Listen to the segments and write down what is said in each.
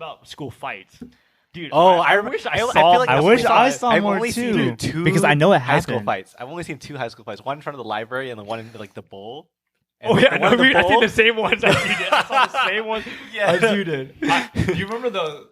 about school fights. Dude, I wish I feel saw. like I wish I saw more only too, seen because I know it high school happened. fights. I've only seen 2 high school fights. One in front of the library and the one in like the bowl. And Oh yeah, the one in the I see bowl- the same ones as you did. I saw the same ones as you did. Do you remember the?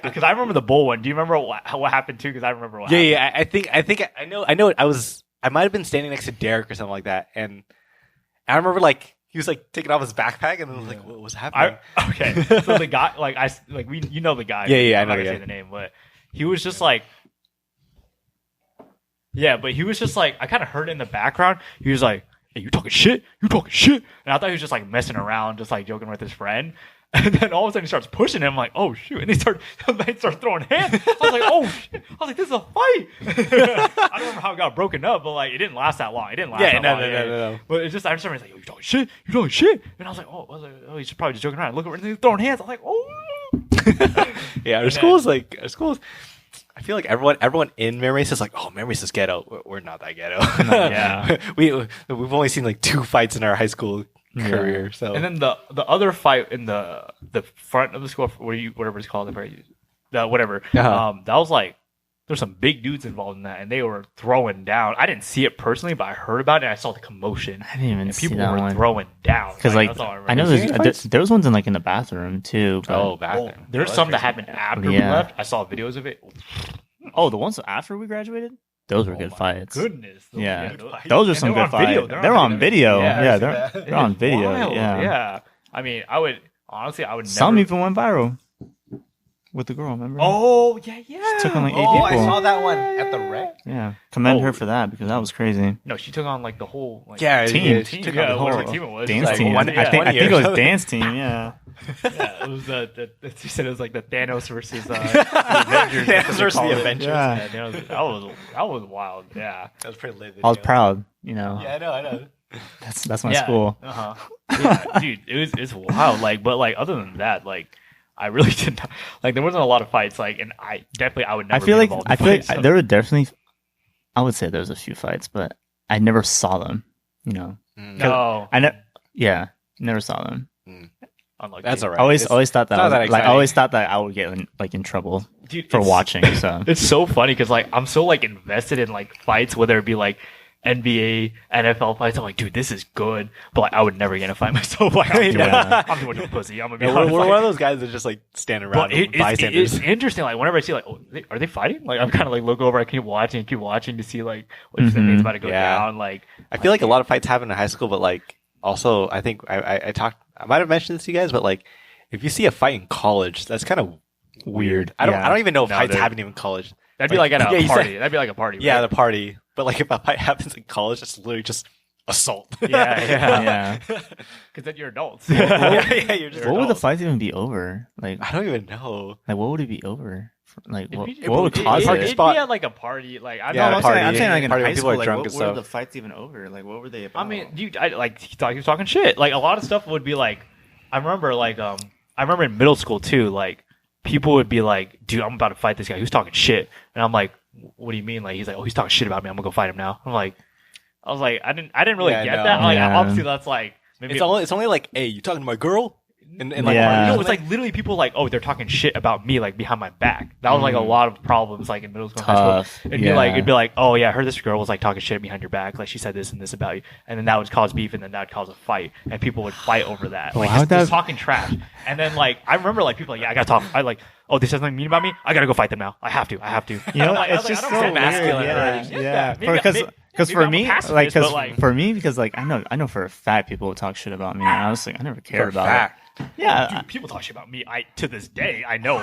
Because I remember the bull one. Do you remember what happened too? Because I remember what. Yeah, happened. yeah. I think I know. I might have been standing next to Derek or something like that, and I remember like he was like taking off his backpack, and I was like, "What was happening?" Okay, so the guy, you know the guy. Yeah, I I'm know not the gonna guy. say the name, but he was just like, yeah, but he was just like, I kind of heard it in the background. He was like, "Hey, you talking shit? You talking shit?" And I thought he was just like messing around, just like joking with his friend. And then all of a sudden he starts pushing him. I'm like, oh shoot! And they start throwing hands. I was like, oh shit! I was like, this is a fight. I don't remember how it got broken up, but like it didn't last that long. It didn't last. Yeah, that long. no. But it's just I just remember like, yo, you talking shit? You talking shit? And I was like, oh, he's probably just joking around. Look at him throwing hands. I'm like, oh. Yeah, our school is. I feel like everyone in Naurice is like, oh, Naurice is ghetto. We're not that ghetto. Yeah. we've only seen like 2 fights in our high school career. So And then the other fight in the front of the school, whatever it's called, whatever. Uh-huh. That was like there's some big dudes involved in that, and they were throwing down. I didn't see it personally, but I heard about it. And I saw the commotion. I didn't even And see people that were one. throwing down. Because like that's all I know Have you seen there was ones in like in the bathroom too. But, bathroom. There's some that happened after we Yeah. left. I saw videos of it. oh, the ones after we graduated, those were good my fights. Goodness. Yeah. Those- Those are and some they're good on video. fights. They're on video. Yeah, Yeah, I've seen that. they're on video. Wild. Yeah. Yeah. I mean, I would never. Some even went viral with the girl. Remember? Oh yeah. She took on like 8 Oh, people. I saw that one at the rec. Yeah, commend Oh. her for that because that was crazy. No, she took on like the whole team. She took took on on the whatever whole team it was. Dance Like, team. one- I yeah, think one I think it year. was dance team. Yeah. Yeah, it was she said it was like the Thanos versus the Avengers. Thanos that's what they versus called the it. Avengers. Yeah. That was wild. Yeah, That was pretty lit. I was video. proud. You know, Yeah, I know. that's my yeah. school. Yeah, dude, it's wild. Like, but like other than that, like I really did not like. There wasn't a lot of fights. Like, and I would never. I feel be like involved in fights, so. there were definitely. I would say there was a few fights, but I never saw them. You know, No, yeah, never saw them. unlucky. That's all right. I always thought that, not that I exciting. always thought that I would get in trouble Dude, for it's- watching. So It's so funny because like I'm so like invested in like fights, whether it be like NBA, NFL fights. I'm like, dude, this is good, but like I would never get in a fight myself. Like I'm doing, Yeah. I'm doing a pussy. I'm gonna be Yeah, honest. we're Like, one of those guys that just like stand around but and bystanders. it's interesting. Like whenever I see like, oh, are they fighting? Like I'm kind of like look over. I keep watching to see like what things about to go Yeah. down. Like I feel like a lot of fights happen in high school, but like also I think I might have mentioned this to you guys, but like if you see a fight in college, that's kind of weird. I don't even know if No, fights they're- happen even in college. that'd be like at a yeah, you party. said- That'd be like a party. Yeah, right? the party. But like if a fight happens in college, it's literally just assault. yeah. yeah. Because then you're adults. yeah, you're just What would the adults. fights even be over? Like I don't even know. what would it be over? Like what It'd would be- cause party it? It'd spot. be at like a party. Like I Yeah, know. a party. I'm saying like in Party when high people are school, like drunk what and were stuff. the fights even over? Like what were they about? I mean, dude, he was talking shit. Like a lot of stuff would be like, I remember in middle school too. Like people would be like, dude, I'm about to fight this guy. Who's talking shit? And I'm like, what do you mean? Like he's like, oh, he's talking shit about me. I'm gonna go fight him now. I was like, I didn't really Yeah, get no. that. Like Yeah. obviously that's like maybe It's only like, hey, you talking to my girl? And like, Yeah. you know, it's like literally people like, oh, they're talking shit about me like behind my back. That was like a lot of problems like in middle school, and high Tough. school. It'd Yeah. be like, oh yeah, I heard this girl was like talking shit behind your back, like she said this and this about you, and then that would cause beef, and then that would cause a fight, and people would fight over that, like Wow, just talking trash. And then like I remember like people like, yeah, I gotta talk. I like, oh, they said something mean about me. I gotta go fight them now. I have to. You know, Like, it's I just don't so get masculine. weird. Right? Yeah. Maybe- Because maybe for I'm a me, pacifist, like, but, like, for me, because like I know for a fact people would talk shit about me. And I was like, I never cared For a about fact. it. Yeah, dude, people talk shit about me. To this day, I know.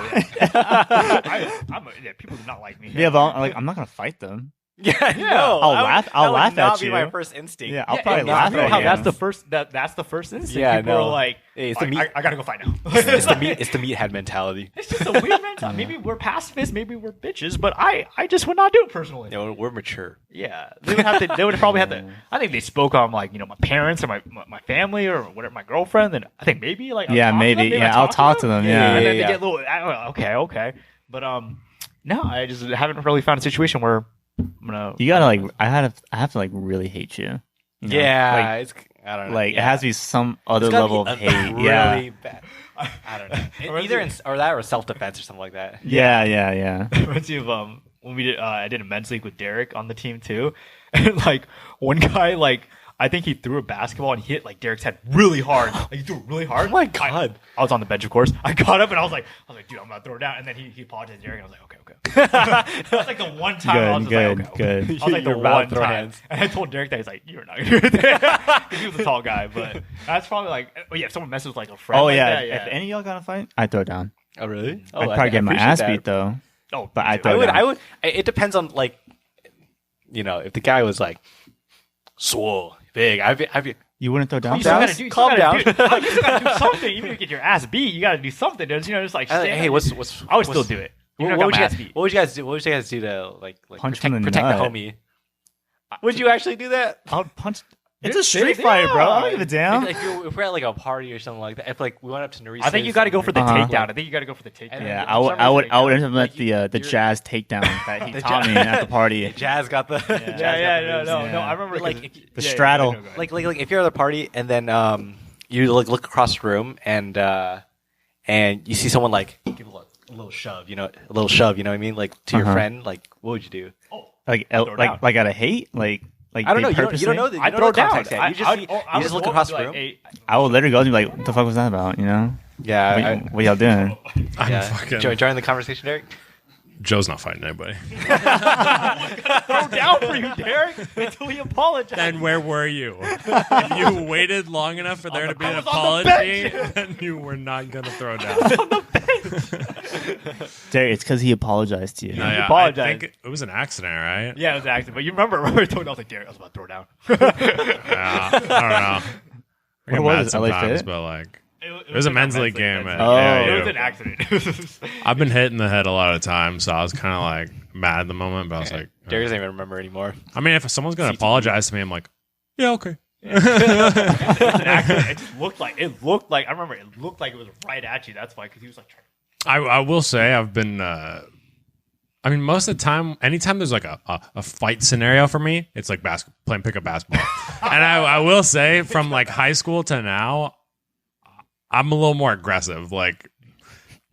People do not like me. yeah, but I'm not gonna fight them. Yeah, no. I'll that would- laugh that would at not be you. my first instinct. Yeah, I'll Yeah, probably and laugh you know at how you. that's the first instinct. Yeah, People no. are like, Hey, it's the meat. I gotta go fight now. It's the meathead mentality. It's just a weird mentality. Maybe we're pacifists, maybe we're bitches, but I just would not do it personally. You know, we're mature. Yeah, they would probably have to. I think they spoke on like my parents or my family or whatever, my girlfriend. And I think maybe like Yeah, maybe. Yeah, I'll talk to them. Yeah. and then yeah. they get a little. I don't know, okay, but no, I just haven't really found a situation where I'm gonna. You gotta like, I have to like really hate you. You know? Yeah, like, it's I don't know. like yeah. it has to be some other It's gotta level be of hate. really Yeah, bad. I don't know. Either or that or self-defense or something like that. Yeah. Reminds me of when we did I did a men's league with Derek on the team too, and like one guy like I think he threw a basketball and hit like Derek's head really hard. Like he threw it really hard. Oh my god! I was on the bench, of course. I got up and I was like, dude, I'm gonna throw it down. And then he apologized to Derek, and I was like, okay. That was like the one time I was just like, okay. I was like the one time, hands. And I told Derek that he's like, you're not gonna do it because he was a tall guy. But that's probably like, if someone messes with like a friend. Oh like yeah. that, If any of y'all got a fight, I'd throw it down. Oh really? Oh, I'd probably get my ass beat though. Oh, but I throw it down. I would. It depends on like, if the guy was like, swole, big. You wouldn't throw down? Calm down. You still gotta do something. Even if you get your ass beat, you gotta do something. Just like hey, what's I would still do it. What would you guys do? What would you guys do to like punch protect the homie? Would you actually do that? I would punch. It's a street fight, bro. I don't give a damn. Like if we're at like a party or something like that, if like we went up to Naurice, I think you got to go for the takedown. I think you got to go for the takedown. Yeah, I would implement the jazz takedown that he taught me at the party. Jazz got the no. I remember like the straddle. Like if you're at a party and then you look across the room and you see someone like give a little shove, you know what I mean, like to your friend, like what would you do? Like out of hate, like I don't know. You don't know the context yet. You just look across the room. I would literally go and be like, "What the fuck was that about?" You know? Yeah. What y'all doing? I'm fucking. Join the conversation, Derek. Joe's not fighting anybody. Throw down for you, Derek, until he apologized. Then where were you? If you waited long enough for there to be an apology, then you were not going to throw down. On the bench. Derek, it's because he apologized to you. No, yeah, apologized. I think it was an accident, right? Yeah, it was an accident. But you remember I told you, I was like, Derek, I was about to throw down. Yeah, I don't know. I get mad sometimes, but like... It was a men's league game. It was an accident. I've been hit in the head a lot of times, so I was kind of like mad at the moment, but I was like... Derek doesn't even remember anymore. I mean, if someone's going to apologize to me, I'm like, yeah, okay. It was an accident. It just looked like, I remember it looked like it was right at you. That's why, because he was like trying I will say I've been... I mean, most of the time, anytime there's like a fight scenario for me, it's like playing pickup basketball. And I will say, from like high school to now, I'm a little more aggressive. Like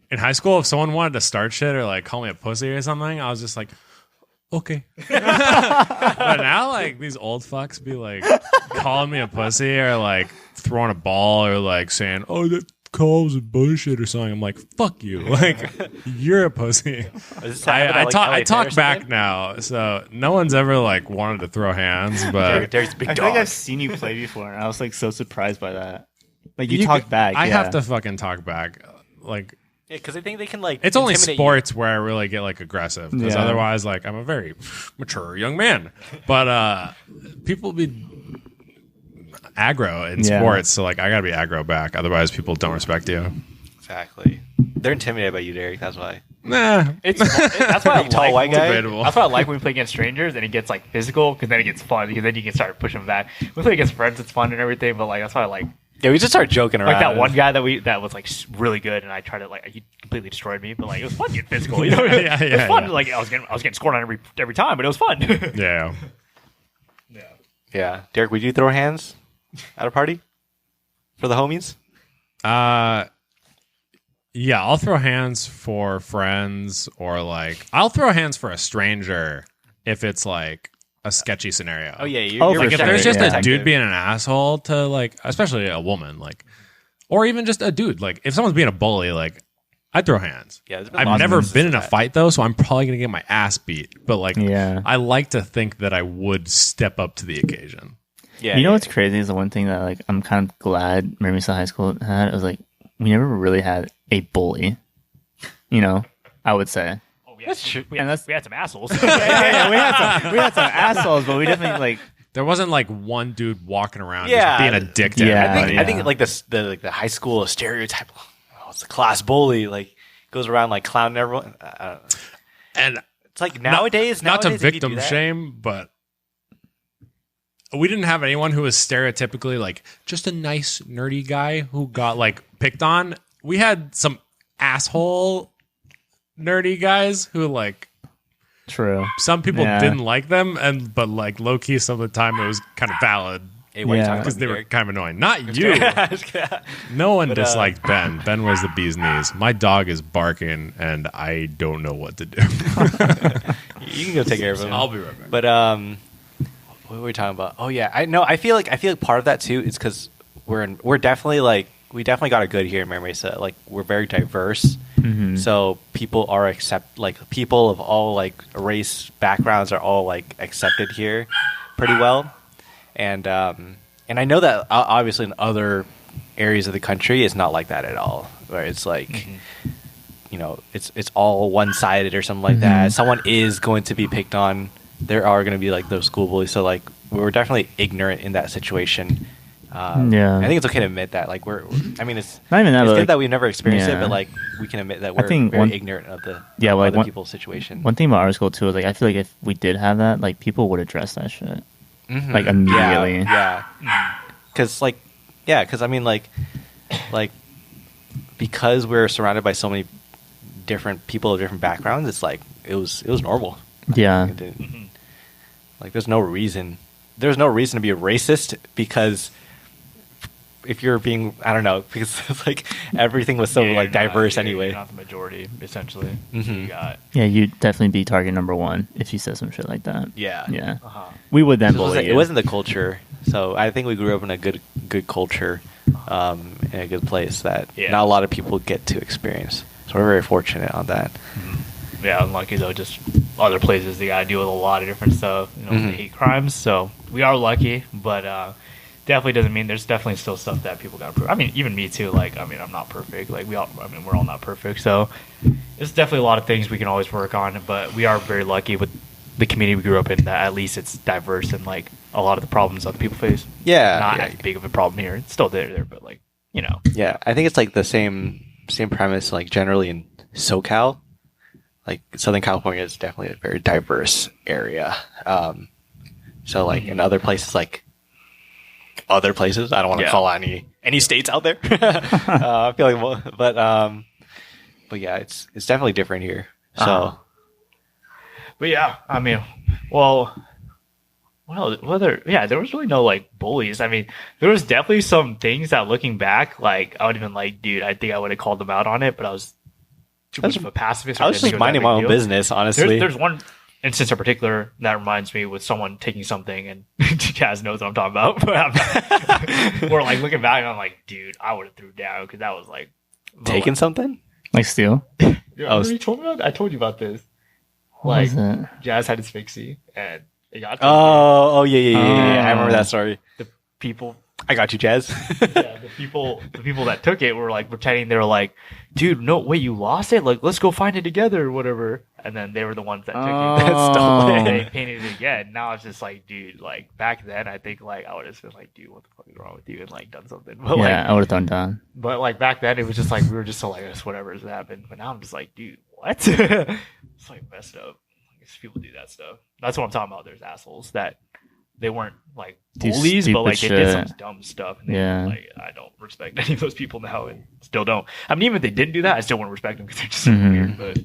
in high school, if someone wanted to start shit or like call me a pussy or something, I was just like, okay. But now, like these old fucks be like calling me a pussy or like throwing a ball or like saying, "Oh, that call was bullshit" or something. I'm like, "Fuck you!" Like you're a pussy. I talk back now, so no one's ever like wanted to throw hands. But Derek's big I dog. feel like I've seen you play before, and I was like so surprised by that. Like you talk back. I have to fucking talk back. Like, yeah, because they think they can like. It's only intimidate sports where I really get like aggressive. Because otherwise, like, I'm a very mature young man. But people be aggro in sports, so like I gotta be aggro back. Otherwise, people don't respect you. Exactly. They're intimidated by you, Derek. That's why. Nah, that's why I tall like white guy. Debatable. That's why I like when we play against strangers and it gets like physical, because then it gets fun, because then you can start pushing back. When we play against friends, it's fun and everything, but like that's why I like. Yeah, we just started joking around. Like that one guy that was like really good, and I tried to like he completely destroyed me, but like it was fun getting physical. You know, it was fun. Like I was getting scored on every time, but it was fun. Yeah. Yeah, Derek, would you throw hands at a party for the homies? Yeah, I'll throw hands for friends, or like I'll throw hands for a stranger if it's like a sketchy scenario. Oh yeah, you're like if sure. there's just a dude being an asshole to like, especially a woman, like, or even just a dude, like if someone's being a bully, like I'd throw hands. Yeah, I've never been in a fight though, so I'm probably gonna get my ass beat. But like, I like to think that I would step up to the occasion. Yeah, you know what's crazy is the one thing that like I'm kind of glad Mermisa High School had. It was like we never really had a bully. You know, I would say. That's true. We had some assholes. We had some assholes, but we definitely like. There wasn't like one dude walking around just being a dick to everybody. I think like the high school stereotype. Oh, it's a class bully. Like goes around like clowning everyone. And it's like nowadays, not to victim shame, but we didn't have anyone who was stereotypically like just a nice nerdy guy who got like picked on. We had some asshole nerdy guys who like true. Some people didn't like them, but like low key some of the time it was kind of valid. Hey, why are you Yeah. talking because about they me, were Derek? kind of annoying. Not you. No one disliked Ben. Ben was the bee's knees. My dog is barking, and I don't know what to do. You can go take care of him. I'll be right back. But what were we talking about? Oh yeah, I know. I feel like part of that too is because we're definitely like we definitely got it good here in Mira Mesa. Like we're very diverse, so people are people of all like race backgrounds are all like accepted here pretty well, and I know that obviously in other areas of the country it's not like that at all, where it's like. You know, it's all one-sided or something like that. Someone is going to be picked on. There are going to be like those school bullies. So like we were definitely ignorant in that situation. Yeah. I think it's okay to admit that. Like I mean, it's Not even that, it's but, good like, that we've never experienced it, yeah. but like we can admit that we're think very one- ignorant of the like, other people's situation. One thing about our school too is like I feel like if we did have that, like people would address that shit Mhm. like immediately. Yeah. Because I mean like because we're surrounded by so many different people of different backgrounds, it's like it was normal. Yeah. It didn't- Like there's no reason to be a racist because if you're being I don't know because it's like everything was so like diverse anyway. You're not the majority, essentially. Mhm. You got Yeah, you'd definitely be target number one if you said some shit like that. Yeah. Yeah. uh-huh. We would then It bully wasn't, you. it wasn't the culture, so I think we grew up in a good culture, in a good place that Yeah. not a lot of people get to experience. So we're very fortunate on that. Yeah, unlucky though. Just other places they gotta deal with a lot of different stuff. You know, Mhm. the hate crimes. So we are lucky, but definitely doesn't mean there's definitely still stuff that people gotta prove. I mean, even me too. Like, I mean, I'm not perfect. Like we're all not perfect. So there's definitely a lot of things we can always work on. But we are very lucky with the community we grew up in that at least it's diverse and like a lot of the problems other people face. Yeah, Not yeah. as big of a problem here. It's still there, but like you know. Yeah, I think it's like the same premise. Like generally in SoCal, like Southern California is definitely a very diverse area. So like in other places, I don't want to Yeah. call out any states out there. I feel like, but yeah, it's definitely different here. So Uh-huh. But yeah, I mean, well, there was really no like bullies. I mean, there was definitely some things that looking back, like I would have been like, dude, I think I would have called them out on it, but I was too much of a pacifist. I was just minding my own business, honestly. There's one instance in particular that reminds me with someone taking something, and Jazz knows what I'm talking about. But we're like looking back, and I'm like, dude, I would have threw down because that was like Taking something? like steel. Yeah, I was- you told me about? I told you about this. What Like was it? Jazz had his fixie, and it got Oh yeah. I remember that story. the people. I got you, Jazz. Yeah, the people that took it were like pretending they were like, dude, no, wait, you lost it? Like, let's go find it together or whatever. And then they were the ones that took it. That stole it. And they painted it again. Now it's just like, dude, like back then, I think like I would have been like, dude, what the fuck is wrong with you? And like done something. But Yeah, I would have thrown down. like back then, it was just like we were just so like, whatever has happened. But now I'm just like, dude, what? It's like messed up. I guess people do that stuff. That's what I'm talking about. There's assholes that they weren't like Do bullies, but like they stupid did some shit. dumb stuff. And Yeah. like I don't respect any of those people now, and still don't. I mean, even if they didn't do that, I still wouldn't respect them because they're just so Mhm. weird. But